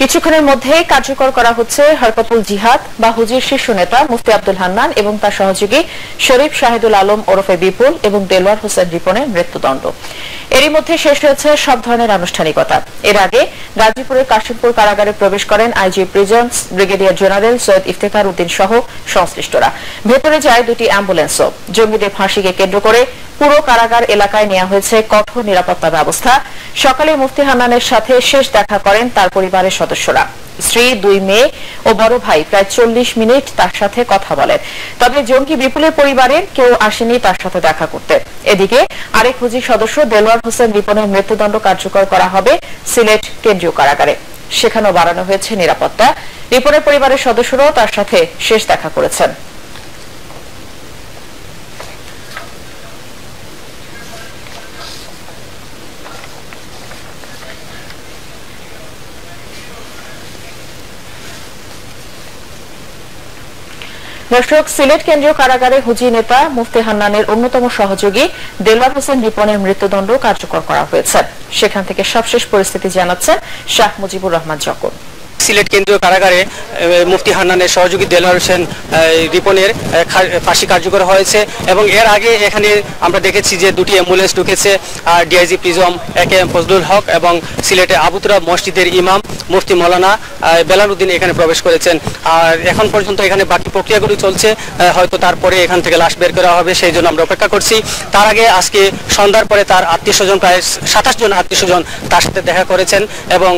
কিছুক্ষণের মধ্যেই কার্যকর করা হচ্ছে হরকতুল জিহাদ বা হুজির শীর্ষ নেতা মুফতি আব্দুল হান্নান এবং তার সহযোগী শরীফ শাহিদুল আলম ওরফে বিপুল এবং দেলোয়ার হোসেন রিপনের মৃত্যুদণ্ড। এরই মধ্যে শেষ হয়েছে সব ধরনের আনুষ্ঠানিকতা। এর আগে গাজীপুরের কাশিমপুর কারাগারে প্রবেশ করেন IG prisons brigadier general Syed Iftekhar Uddin সহ সংশ্লিষ্টরা। ভেতরে যায় দুটি অ্যাম্বুলেন্সও। জঙ্গিদের ফাঁসিকে কেন্দ্র করে পুরো কারাগার এলাকায় নেওয়া হয়েছে কঠোর নিরাপত্তা ব্যবস্থা। সকালে মুফতি হান্নানের সাথে শেষ দেখা করেন তার পরিবারের সদস্যরা। স্ত্রী, দুই মেয়ে ও বড় ভাই প্রায় 40 মিনিট তার সাথে কথা বলেন। তবে জঙ্গি বিপুলের পরিবারের কেউ আসেনি তার সাথে দেখা করতে। এদিকে আরেক হুজি সদস্য দেলোয়ার হোসেন রিপনের মৃত্যুদণ্ড কার্যকর করা হবে সিলেট কেন্দ্রীয় কারাগারে। সেখানেও বাড়ানো হয়েছে নিরাপত্তা। রিপনের পরিবারের সদস্যরাও তার সাথে শেষ দেখা করেছেন। দর্শক, সিলেট কেন্দ্রীয় কারাগারে হুজি নেতা মুফতি হান্নানের অন্যতম সহযোগী দেলোয়ার হোসেন রিপনের মৃত্যুদণ্ড কার্যকর করা হয়েছে। সেখান থেকে সবশেষ পরিস্থিতি জানাচ্ছেন শাহ মুজিবুর রহমান জকন। সিলেট কেন্দ্রীয় কারাগারে মুফতি হান্নানের সহযোগী দেলোয়ার হোসেন রিপনের ফাঁসি কার্যকর হয়েছে এবং এর আগে এখানে আমরা দেখেছি যে দুটি অ্যাম্বুলেন্স ঢুকেছে। আর ডিআইজি প্রিজম একেএম ফজলুল হক এবং সিলেটে আবু তুরাব মসজিদের ইমাম মুফতি মৌলানা বেলাল উদ্দিন এখানে প্রবেশ করেছেন। আর এখন পর্যন্ত এখানে বাকি প্রক্রিয়াগুলো চলছে। হয়তো তারপরে এখান থেকে লাশ বের করা হবে, সেই জন্য আমরা অপেক্ষা করছি। তার আগে আজকে সন্ধ্যার পরে তার আত্মীয় স্বজন প্রায় 27 জন আত্মীয় স্বজন তার সাথে দেখা করেছেন এবং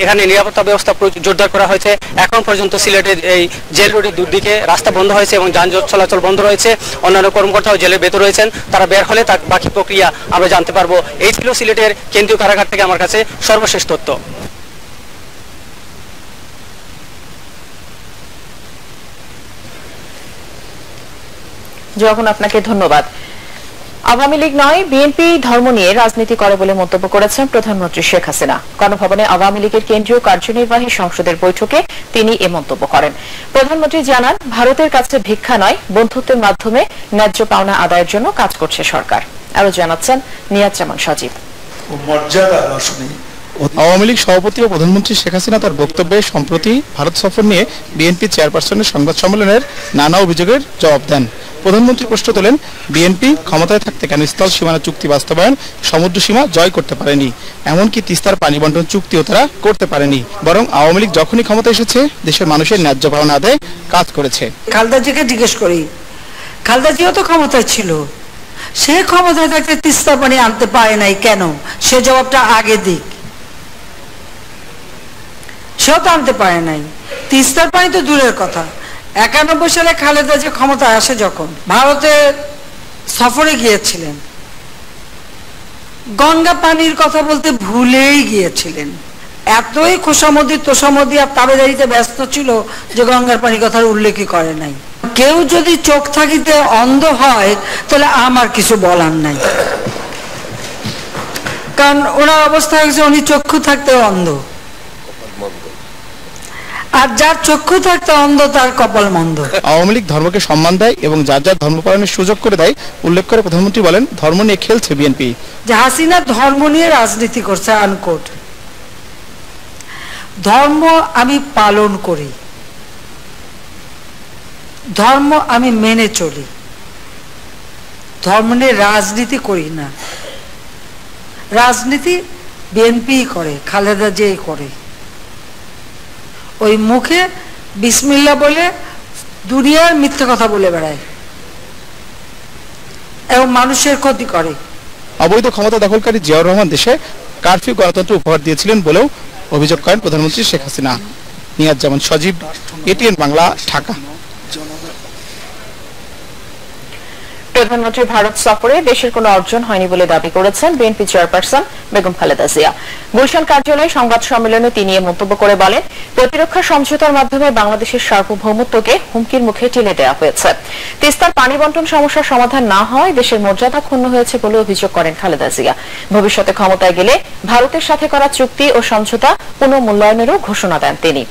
এখানে নিরাপত্তা ব্যবস্থা জোরদার করা হয়েছে। এখন পর্যন্ত সিলেটের এই জেল রোডের দুদিকে রাস্তা বন্ধ হয়েছে এবং যানজট চলাচল বন্ধ রয়েছে। অন্যান্য কর্মকর্তাও জেলের ভেতর রয়েছেন, তারা বের হলে তার বাকি প্রক্রিয়া আমরা জানতে পারবো। এই ছিল সিলেটের কেন্দ্রীয় কারাগার থেকে আমার কাছে সর্বশেষ তথ্য। যখন আপনাকে ধন্যবাদ। আওয়ামী লীগ নয়, বিএনপি ধর্ম নিয়ে রাজনীতি করে বলে মন্তব্য করেছেন প্রধানমন্ত্রী শেখ হাসিনা। গণভবনে আওয়ামী লীগের কেন্দ্রীয় কার্যনির্বাহী সংসদের বৈঠকে তিনি এ মন্তব্য করেন। প্রধানমন্ত্রী জানান, ভারতের কাছে ভিক্ষা নয়, বন্ধুত্বের মাধ্যমে ন্যায্য পাওনা আদায়ের জন্য কাজ করছে সরকার। আরো জানাচ্ছেন নিয়াজ জামান সজীব। আওয়ামী লীগ সভাপতি ও প্রধানমন্ত্রী শেখ হাসিনা তার বক্তব্যে সম্প্রতি ভারত সফর নিয়ে বিএনপি চেয়ারপারসনের সংবাদ সম্মেলনের নানা অভিযোগের জবাব দেন। প্রধানমন্ত্রী প্রশ্ন তোলেন, বিএনপি ক্ষমতায় থাকতে কেন স্থল সীমানা চুক্তি বাস্তবায়ন, সমুদ্র সীমা জয় করতে পারেনি, এমনকি তিস্তার পানি বন্টন চুক্তিও তারা করতে পারেনি, বরং আওয়ামী লীগ যখনই ক্ষমতা এসেছে দেশের মানুষের ন্যায্য পাওনা আদায়ে কাজ করেছে। খালেদা জিকে জিজ্ঞেস করি, খালেদা জিও তো ক্ষমতায় ছিল, সে ক্ষমতায় থাকতে তিস্তার পানি আনতে পারে নাই কেন? সে জবাবটা আগে দিক। সেও তো আনতে পারে নাই। তিস্তার পানি তো দূরের কথা, 91 সালে খালেদা যে ক্ষমতায় আসে, যখন ভারতে সফরে গিয়েছিলেন, গঙ্গা পানির কথা বলতে ভুলেই গিয়েছিলেন। এতই খোসামদি তোষামদি আর তাবেদারিতে ব্যস্ত ছিল যে গঙ্গার পানির কথার উল্লেখই করে নাই। কেউ যদি চোখ থাকিতে অন্ধ হয় তাহলে আমার কিছু বলার নাই, কারণ ওনার অবস্থা হয়েছে উনি চক্ষু থাকতে অন্ধ, আর যার চক্ষু থাকতে অন্ধ তার কপাল মন্দ। আওয়ামী লীগ ধর্মকে সম্মান দেয় এবং যার যার ধর্ম পালনের সুযোগ করে দেয় উল্লেখ করে প্রধানমন্ত্রী বলেন, ধর্ম নিয়ে খেলছে বিএনপি। যে হাসিনা ধর্ম নিয়ে রাজনীতি করছে, আনকোট। ধর্ম আমি পালন করি, ধর্ম আমি মেনে চলি, ধর্ম নিয়ে রাজনীতি করি না। রাজনীতি বিএনপি করে, খালেদা জিয়াই করে। ওই মুখে বিসমিল্লাহ বলে দুনিয়ার মিথ্যে কথা বলে বেড়ায় এবং মানুষের ক্ষতি করে। অবৈধ ক্ষমতা দখলকারী জিয়াউর রহমান দেশে কারফিউ গণতন্ত্র উপহার দিয়েছিলেন বলেও অভিযোগ করেন প্রধানমন্ত্রী শেখ হাসিনা। নিয়াজ জামান সজীব, এটিএন বাংলা, ঢাকা। প্রধানমন্ত্রী ভারত সফরে দেশের কোনো অর্জন হয়নি বলে দাবি করেছেন বিএনপি চেয়ারপারসন বেগম খালেদা জিয়া। গুলশান কার্যালয়ে সংবাদ সম্মেলনে তিনি এ মন্তব্য করে বলেন, প্রতিরক্ষা সমঝোতার মাধ্যমে বাংলাদেশের সার্বভৌমত্বকে হুমকির মুখে ঠেলে দেওয়া হয়েছে। তিস্তার পানি বন্টন সমস্যার সমাধান না হওয়ায় দেশের মর্যাদা ক্ষুণ্ণ হয়েছে বলে অভিযোগ করেন খালেদা জিয়া। ভবিষ্যতে ক্ষমতায় গেলে ভারতের সাথে করা চুক্তি ও সমঝোতা পুনর্মূল্যায়নেরও ঘোষণা দেন তিনি।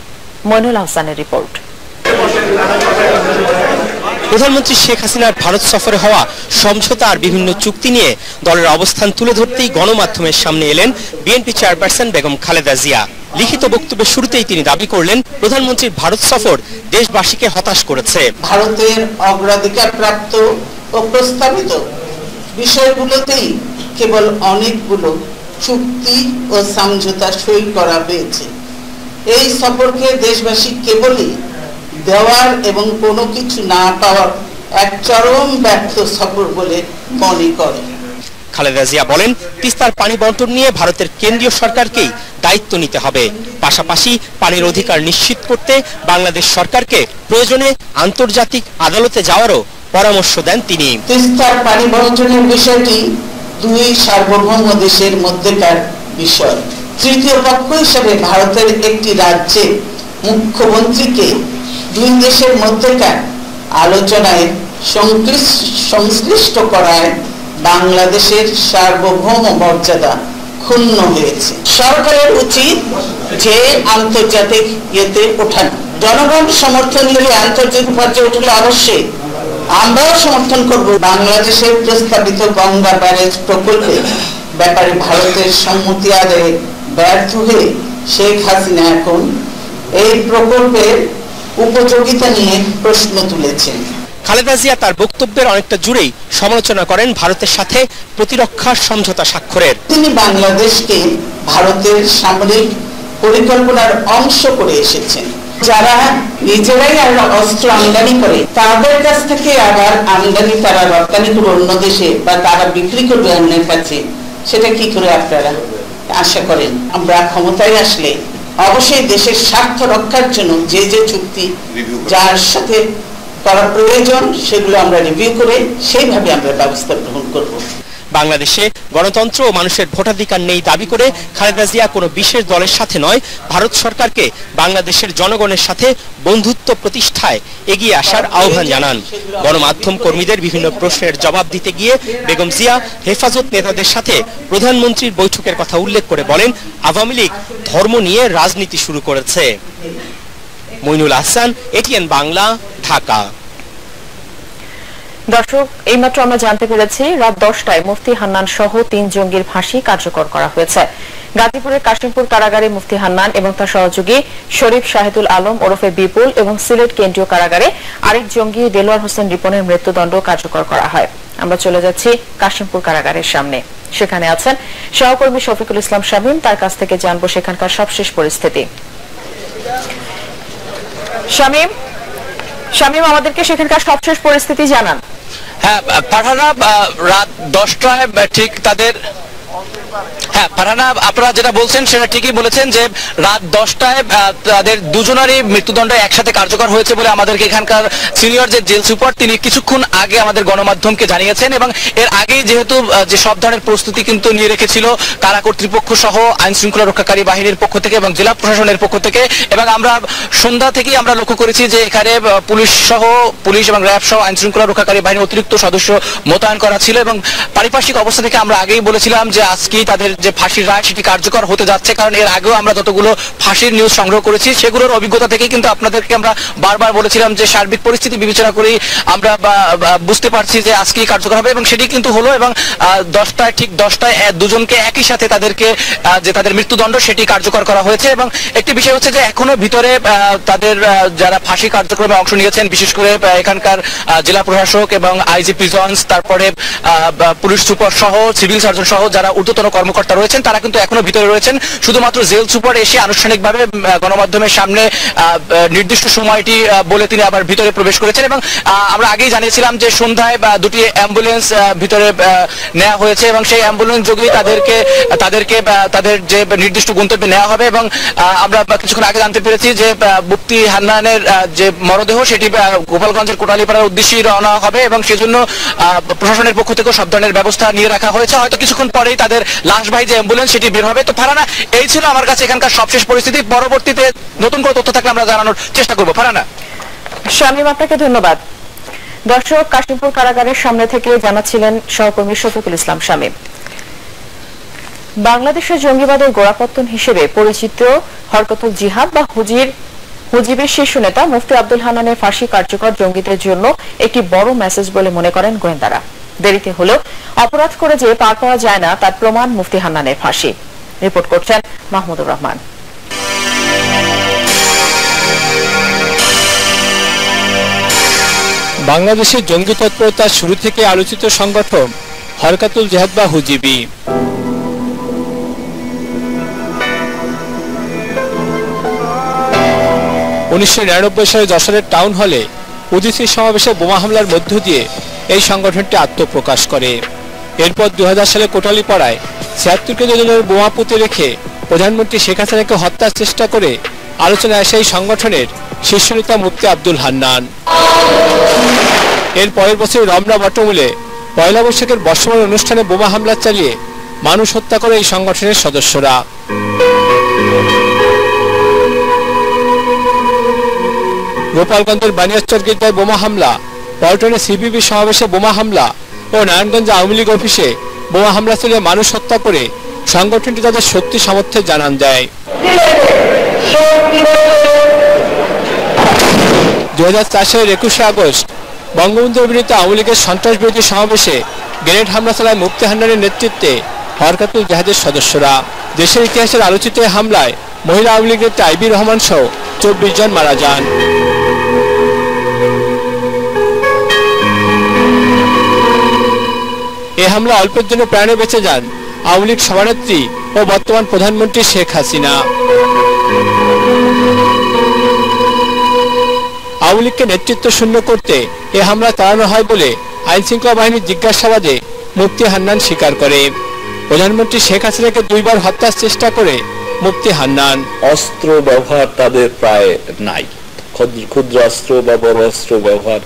মইনুল আহসানের রিপোর্ট। প্রধানমন্ত্রী শেখ হাসিনার ভারত সফরে হওয়া সমঝোতা আর বিভিন্ন চুক্তি নিয়ে দলের অবস্থান তুলে ধরতেই গণমাধ্যমের সামনে এলেন বিএনপি চেয়ারপারসন বেগম খালেদা জিয়া। লিখিত বক্তব্যের শুরুতেই তিনি দাবি করলেন, প্রধানমন্ত্রীর ভারত সফর দেশবাসীকে হতাশ করেছে। ভারতের অগ্রাধিকার প্রাপ্ত ও প্রস্তাবিত বিষয়গুলোতেই কেবল অনেকগুলো চুক্তি ও সমঝোতা সই করা হয়েছে। এই সফরকে দেশবাসী কেবলই দেওয়ার এবং কোনো কিছু না পাওয়ার এক চরম ব্যর্থ সফর বলে মনে করে। খালেদা জিয়া বলেন, তিস্তার পানি বন্টন নিয়ে ভারতের কেন্দ্রীয় সরকারকেই দায়িত্ব নিতে হবে। পাশাপাশি পানির অধিকার নিশ্চিত করতে বাংলাদেশ সরকারকে প্রয়োজনে আন্তর্জাতিক আদালতে যাওয়ারও পরামর্শ দেন তিনি। তিস্তার পানি বন্টনের বিষয়টি দুই সার্বভৌম দেশের মধ্যেকার বিষয়। তৃতীয় পক্ষ হিসেবে ভারতের একটি রাজ্যে মুখ্যমন্ত্রীকে দুই দেশের মধ্যেকার আলোচনায় সংশ্লিষ্ট করায় বাংলাদেশের সার্বভৌম মর্যাদা ক্ষুণ্ণ হয়েছে। সরকারের উচিত যে আন্তর্জাতিক ইয়েতে ওঠানো। জনগণ সমর্থন দিলে আন্তর্জাতিক পর্যায়ে উঠলে অবশ্যই আমরাও সমর্থন করব। বাংলাদেশের প্রস্তাবিত গঙ্গা ব্যারেজ প্রকল্পের ব্যাপারে ভারতের সম্মতি আদায়ে ব্যর্থ হয়ে শেখ হাসিনা এখন এই প্রকল্পের উপযোগিতা নিয়ে প্রশ্ন তুলেছেন। খালেদা জিয়া তার বক্তব্যের অনেকটা জুড়েই সমালোচনা করেন ভারতের সাথে প্রতিরক্ষা সমঝোতা স্বাক্ষরের। তিনি বাংলাদেশকে ভারতের সামরিক পরিকল্পনার অংশ করে এসেছেন। যারা নিজেরাই অস্ত্র আমদানি করে তাদের কাছ থেকে আবার আমদানি তারা রপ্তানি করে অন্য দেশে বা তারা বিক্রি করবে অন্যের কাছে, সেটা কি করে আপনারা আশা করেন? আমরা ক্ষমতায় আসলে অবশ্যই দেশের স্বার্থ রক্ষার জন্য যে যে চুক্তি যার সাথে করা প্রয়োজন সেগুলো আমরা রিভিউ করে সেইভাবে আমরা ব্যবস্থা গ্রহণ করব। বাংলাদেশে গণতন্ত্র ও মানুষের ভোটাধিকার নেই দাবি করে খালেদা জিয়া কোনো বিশেষ দলের সাথে নয়, ভারত সরকারকে বাংলাদেশের জনগণের সাথে বন্ধুত্ব প্রতিষ্ঠায় এগিয়ে আসার আহ্বান জানান। গণমাধ্যম কর্মীদের বিভিন্ন প্রশ্নের জবাব দিতে গিয়ে বেগম জিয়া হেফাজত নেতাদের সাথে প্রধানমন্ত্রীর বৈঠকের কথা উল্লেখ করে বলেন, আওয়ামী লীগ ধর্ম নিয়ে রাজনীতি শুরু করেছে। মইনুল আহসান, এটিএন বাংলা, ঢাকা। দর্শক, এইমাত্র আমরা জানতে পেরেছি রাত 10টায় মুফতি হান্নান সহ 3 জঙ্গির ফাঁসি কার্যকর করা হয়েছে। গাজীপুরের কাশিমপুর কারাগারে মুফতি হান্নান এবং তার সহযোগী শরীফ শাহিদুল আলম ওরফে বিপুল এবং সিলেট কেন্দ্রীয় কারাগারে আরেক জঙ্গি দেলোয়ার হোসেন রিপনের মৃত্যুদণ্ড কার্যকর করা হয়। আমরা চলে যাচ্ছি কাশিমপুর কারাগারের সামনে। সেখানে আছেন সহকর্মী শফিকুল ইসলাম শামীম। তার কাছ থেকে জানবো সেখানকার সবশেষ পরিস্থিতি। শামীম, আমাদেরকে সেখানকার সবশেষ পরিস্থিতি জানান। হ্যাঁ ফারহানা, রাত 10টায় ঠিক তাদের ফারহানা আপনারা যেটা বলছেন সেটা ঠিকই বলেছেন যে রাত 10টায় তাদের দুজনেরই মৃত্যুদণ্ড একসাথে কার্যকর হয়েছে বলে আমাদেরকে এখানকার সিনিয়র যে জেল সুপার তিনি কিছুক্ষণ আগে আমাদের গণমাধ্যমকে জানিয়েছেন। এবং এর আগেই যেহেতু যে সব ধরনের প্রস্তুতি কিন্তু নিয়ে রেখেছিল কারা কর্তৃপক্ষ সহ আইন শৃঙ্খলা রক্ষাকারী বাহিনীর পক্ষ থেকে এবং জেলা প্রশাসনের পক্ষ থেকে, এবং আমরা সন্ধ্যা থেকেই আমরা লক্ষ্য করেছি যে এখানে পুলিশ এবং র্যাব সহ আইন শৃঙ্খলা রক্ষাকারী বাহিনীর অতিরিক্ত সদস্য মোতায়েন করা ছিল। এবং পারিপার্শ্বিক অবস্থা থেকে আমরা আগেই বলেছিলাম যে আজকেই তাদের যে ফাঁসির রায় সেটি কার্যকর হতে যাচ্ছে, কারণ এর আগেও আমরা যতগুলো ফাঁসির নিউজ সংগ্রহ করেছি সেগুলোর অভিজ্ঞতা থেকে কিন্তু আপনাদেরকে আমরা বারবার বলেছিলাম যে সার্বিক পরিস্থিতি বিবেচনা করেই আমরা বুঝতে পারছি যে আজকেই কার্যকর হবে, এবং সেটি কিন্তু হলো। এবং 10টায় ঠিক 10টায় দুজনকে একই সাথে তাদেরকে যে তাদের মৃত্যুদণ্ড সেটি কার্যকর করা হয়েছে। এবং একটি বিষয় হচ্ছে যে এখনো ভিতরে তাদের যারা ফাঁসি কার্যক্রমে অংশ নিয়েছেন, বিশেষ করে এখানকার জেলা প্রশাসক এবং আইজি প্রিজন্স, তারপরে পুলিশ সুপার সহ সিভিল সার্জন সহ যারা ঊর্ধ্বতন কর্মকর্তা রয়েছেন তারা কিন্তু এখনো ভিতরে রয়েছেন। শুধুমাত্র জেল সুপার এসে আনুষ্ঠানিকভাবে গণমাধ্যমের সামনে নির্দিষ্ট সময়টি বলে তিনি আবার ভিতরে প্রবেশ করেছেন। এবং আমরা আগেই জানিয়েছিলাম যে সন্ধ্যায় দুটি অ্যাম্বুলেন্স ভিতরে নেওয়া হয়েছে এবং সেই অ্যাম্বুলেন্স যোগেই তাদেরকে তাদের যে নির্দিষ্ট গন্তব্যে নেওয়া হবে। এবং আমরা কিছুক্ষণ আগে জানতে পেরেছি যে মুফতি হান্নানের যে মরদেহ সেটি গোপালগঞ্জের কোটালীপাড়ার উদ্দেশ্যেই রওনা হবে, এবং সেজন্য প্রশাসনের পক্ষ থেকেও সব ধরনের ব্যবস্থা নিয়ে রাখা হয়েছে। হয়তো কিছুক্ষণ পরেই তাদের লাশবাহী যে অ্যাম্বুলেন্স সেটি বের হবে। তো ফারহানা, এই ছিল আমার কাছে এখানকার সবশেষ পরিস্থিতি। পরবর্তীতে নতুন কোনো তথ্য থাকলে আমরা জানানোর চেষ্টা করবো। ফারহানা। শামীম, আপনাকে ধন্যবাদ। দর্শক, কাশিমপুর কারাগারের সামনে থেকে জানাচ্ছিলেন সহকর্মী শফিকুল ইসলাম শামীম। বাংলাদেশের জঙ্গিবাদের গোড়াপত্তন হিসেবে পরিচিত হরকতুল জিহাদ বা হুজির হুজিবের শীর্ষ নেতা মুফতি আব্দুল হান্নানের ফাঁসি কার্যকর জঙ্গিদের জন্য একটি বড় মেসেজ বলে মনে করেন গোয়েন্দারা। দেরিতে হলেও অপরাধ করে যে পার পাওয়া যায় না তার প্রমাণ মুফতি হান্নানের ফাঁসি। রিপোর্ট করছেন মাহমুদুর রহমান। বাংলাদেশের জঙ্গি তৎপরতার শুরু থেকে আলোচিত সংগঠন হরকাতুল জিহাদ বা হুজিবি। 1999 সালে যশোরের টাউন হলে উদিসি সমাবেশে বোমা হামলার মধ্য দিয়ে এই সংগঠনটি আত্মপ্রকাশ করে। এরপর 2000 সালে কোটালীপাড়ায় 76 কেজির বোমা পুঁতে রেখে প্রধানমন্ত্রী শেখ হাসিনাকে হত্যার চেষ্টা করে আলোচনায় আসে এই সংগঠনের শীর্ষ নেতা মুফতি আব্দুল হান্নান। এর পরের বছর রমনা বটমূলে পয়লা বৈশাখের বর্ষবরণ অনুষ্ঠানে বোমা হামলা চালিয়ে মানুষ হত্যা করে এই সংগঠনের সদস্যরা। গোপালগঞ্জের বানিয়াচর গির্জায় বোমা হামলা, পল্টনে সিপিবি সমাবেশে বোমা হামলা ও নারায়ণগঞ্জ আওয়ামী লীগ অফিসে বোমা হামলা চালিয়ে মানুষ হত্যা করে সংগঠনটি তাদের শক্তি সামর্থ্যের জানান দেয়। 2004 সালের 21শে আগস্ট বঙ্গবন্ধুর বিরুদ্ধে আওয়ামী লীগের সন্ত্রাস বিরোধী সমাবেশে গ্রেনেড হামলা চালায় মুফতি হান্নানের নেতৃত্বে হরকাতুল জিহাদের সদস্যরা। দেশের ইতিহাসের আলোচিত হামলায় মহিলা আওয়ামী লীগ নেত্রী আইবি রহমান সহ 24 জন মারা যান। এ হামলা অল্পের জন্য প্রাণে বেঁচে যান আওয়ামী লীগ সভানেত্রী ও বর্তমান প্রধানমন্ত্রী শেখ হাসিনা। আওয়ামী লীগকে নেতৃত্ব শূন্য করতে এ হামলা চালানো হয় বলে আইন শৃঙ্খলা বাহিনীর জিজ্ঞাসাবাদে মুফতি হান্নান স্বীকার করে। প্রধানমন্ত্রী শেখ হাসিনাকে 2 বার হত্যার চেষ্টা করে মুফতি হান্নান। অস্ত্র ব্যবহার তাদের প্রায় নাই, ক্ষুদ্র অস্ত্র বা বড় অস্ত্র ব্যবহার,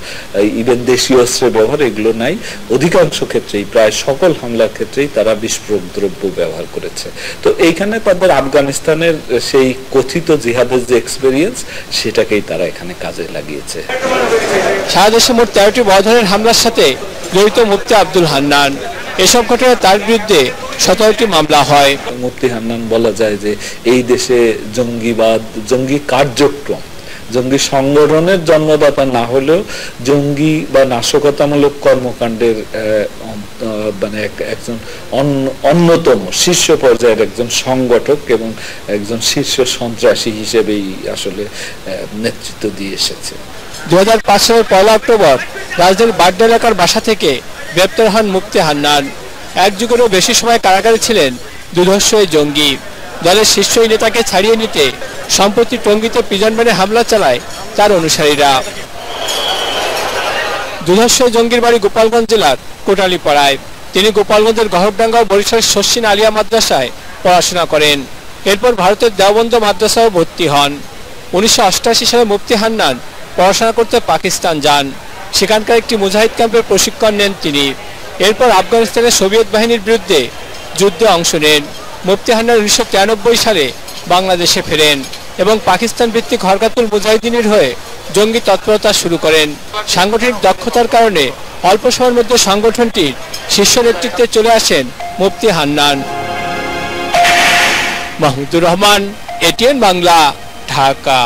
ইভেন দেশীয় অস্ত্রের ব্যবহার এগুলো নাই। অধিকাংশ ক্ষেত্রেই প্রায় সকল হামলার ক্ষেত্রেই তারা বিস্ফোরক দ্রব্য ব্যবহার করেছে। তো এইখানে তাদের আফগানিস্তানের সেই কথিত জিহাদের যে এক্সপেরিয়েন্স সেটাকেই তারা এখানে কাজে লাগিয়েছে। সারা দেশে মোট 13টি বড় ধরনের হামলার সাথে জড়িত মুফতি আব্দুল হান্নান। এসব ঘটনায় তার বিরুদ্ধে 17টি মামলা হয়। মুফতি হান্নান বলা যায় যে এই দেশে জঙ্গিবাদ, জঙ্গি কার্যক্রম, জঙ্গি সংগঠনের জন্মদাতা না হলেও জঙ্গি বা নাশকতামূলক কর্মকাণ্ডের মানে একজন অন্যতম শীর্ষ পর্যায়ের একজন সংগঠক এবং একজন শীর্ষ সন্ত্রাসী হিসেবেই আসলে নেতৃত্ব দিয়ে এসেছে। 2005 সালের 1 অক্টোবর রাজধানীর বাড্ডা এলাকার বাসা থেকে গ্রেপ্তার হন মুফতি হান্নান। 1 যুগেরও বেশি সময় কারাগারে ছিলেন দুর্ধর্ষ এই জঙ্গি। দলের শীর্ষ নেতাকে ছাড়িয়ে নিতে সম্প্রতি টঙ্গীতে প্রিজন ভ্যানে হামলা চালায় তার অনুসারীরা। দুর্ধর্ষ জঙ্গির বাড়ি গোপালগঞ্জ জেলার কোটালীপাড়ায়। তিনি গোপালগঞ্জের গহরডাঙ্গা ও বরিশালের শর্ষিন আলিয়া মাদ্রাসায় পড়াশোনা করেন। এরপর ভারতের দেওবন্দ মাদ্রাসায় ভর্তি হন। 1988 সালে মুফতি হান্নান পড়াশোনা করতে পাকিস্তান যান। সেখানকার একটি মুজাহিদ ক্যাম্পের প্রশিক্ষণ নেন তিনি। এরপর আফগানিস্তানের সোভিয়েত বাহিনীর বিরুদ্ধে যুদ্ধে অংশ নেন। মুফতি হান্নান 1993 সালে বাংলাদেশে ফেরেন এবং পাকিস্তান ভিত্তিক হরকাতুল মুজাহিদিনের হয়ে জঙ্গি তৎপরতা শুরু করেন। সাংগঠনিক দক্ষতার কারণে অল্প সময়ের মধ্যে সংগঠনটির শীর্ষ নেতৃত্বে চলে আসেন মুফতি হান্নান। মাহমুদুর রহমান, এটিএন বাংলা, ঢাকা।